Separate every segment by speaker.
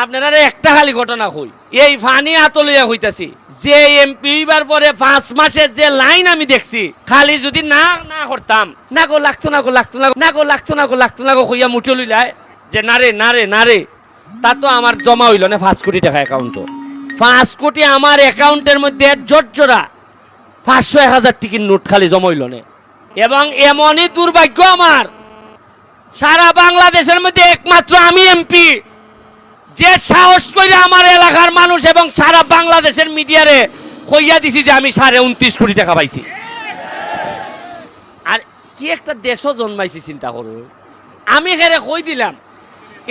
Speaker 1: আপনারা একটা খালি ঘটনা কই, এই ফানি আতলিয়া হইতাছি যে এমপি হইবার পরে 5 মাসের যে লাইন আমি দেখছি, খালি যদি না না করতাম না গো লাগতো না গো লাগতো না না গো লাগতো না গো লাগতো না গো কইয়া মুঠে লইলাই যে নারে নারে নারে, তা তো আমার জমা হইল না 5 কোটি টাকা অ্যাকাউন্টে। 5 কোটি আমার অ্যাকাউন্টের মধ্যে জোরজোড়া 500-1000 টিকির নোট খালি জমা হইল না। এবং এমনই দুর্ভাগ্য আমার, সারা বাংলাদেশের মধ্যে একমাত্র আমি এমপি যে সাহস করে আমার এলাকার মানুষ এবং সারা বাংলাদেশের মিডিয়ারে কইয়া দিছি যে আমি 29.5 কোটি টাকা পাইছি। আর কি একটা দেশও জন্মাইছি চিন্তা করো। আমি হেরে কই দিলাম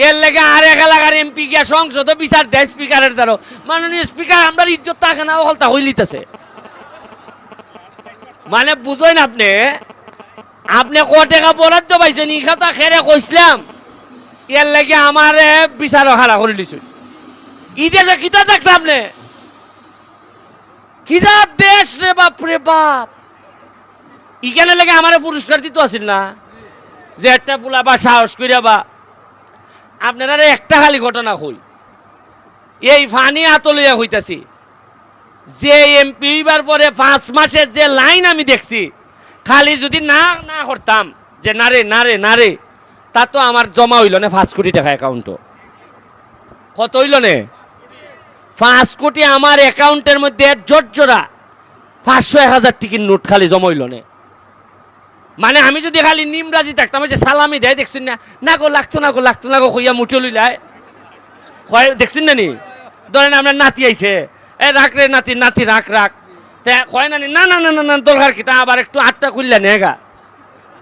Speaker 1: এর লেগে আর এক এলাকার এমপি গিয়া সংসদ বিচার দেয় স্পিকারের দ্বারা, মাননীয় স্পিকার আমরা ইজ্জত থাকে না হলতা হইলিতেছে। মানে বুঝেন আপনি, আপনি ক টাকা বরাদ্দ পাইছেন ই কথা খেরে কইছিলাম, এর লেগে আমার বিচার হারা করে দিছুন। ই দেশে কিতা দেখলাম আপনি, কিতা দেশ রে বাপ রে বাপ। ইখানে লেগে আমার পুরস্কার দিতে আসিল না যে একটা পোলা বা সাহস করিয়া বা। আপনারা একটা খালি ঘটনা কই, এই ফানি আতলিয়া হইতাছি যে এমপি হইবার পরে 5 মাসের যে লাইন আমি দেখছি, খালি যদি না না করতাম যে নারে নারে নারে, তা তো আমার জমা হইল না 5 কোটি টাকা অ্যাকাউন্টে। কত হইল না? 5 কোটি আমার অ্যাকাউন্টের মধ্যে জোরজোড়া 500-1000 টিকির নোট খালি জমা হইল না। মানে আমি যদি খালি নিমরাজি থাকতাম, যে সালামি দেয় দেখছেন না, না গো লাগতো না গো লাগতো না গো কইয়া মুঠে লইলাই দেখছেন না নি। ধরেন আপনার নাতি আইছে, এ রাখ রে নাতি নাতি রাখ রাখ, কয় না না না না না দরকার কি, তা আবার একটু 8টা খুললে নেগা।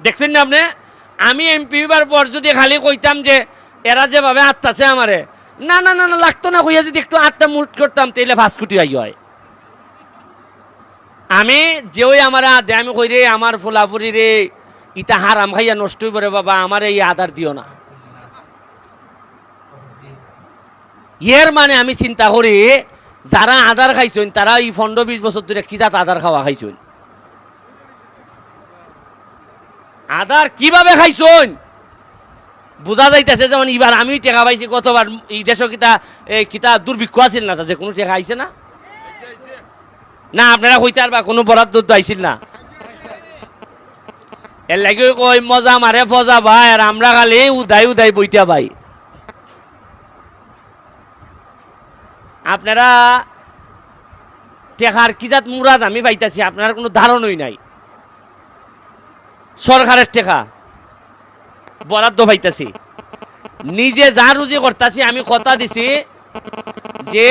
Speaker 1: দেখছেন না আপনি, আমি এমপি হইবার পর যদি খালি কইতাম যে এরা যেভাবে আত্মাছে আমারে না না না না লাগতো না কইয়া যদি একটু 8টা মুট করতাম, তাইলে 5 কোটি আই হয়। আমি যে ওই আমার আদে আমি কই রে আমার ফুলাফুরি রে ইটা হারাম খাইয়া নষ্ট হইব রে বাবা, আমার এই আদার দিও না। এর মানে আমি চিন্তা করি যারা আদার খাইছেন তারা এই 15-20 বছর ধরে কি জাত আদার খাওয়া খাইছেন, আদার কিভাবে খাইছেন বোঝা যাইতেছে। যেমন এবার আমি টেকা পাইছি, গতবার এই দেশ কিতা কিতা দুর্ভিক্ষ আছিল না, যে কোনো টেকা আইছে না না আপনারা কইতার বা কোনো বরাদ্দ আইছিল না। এর লাগে কই মজা মারে ফজা ভাই, আর আমরা খালি উদাই উদাই বইটা ভাই। আপনারা টেকার কি জাত মুরাদ আমি পাইতাছি আপনার কোনো ধারণই নাই। সরকারের টেকা বরাদ্দ পাইতাছি, নিজে যা রুজি করতাছি। আমি কথা দিছি যে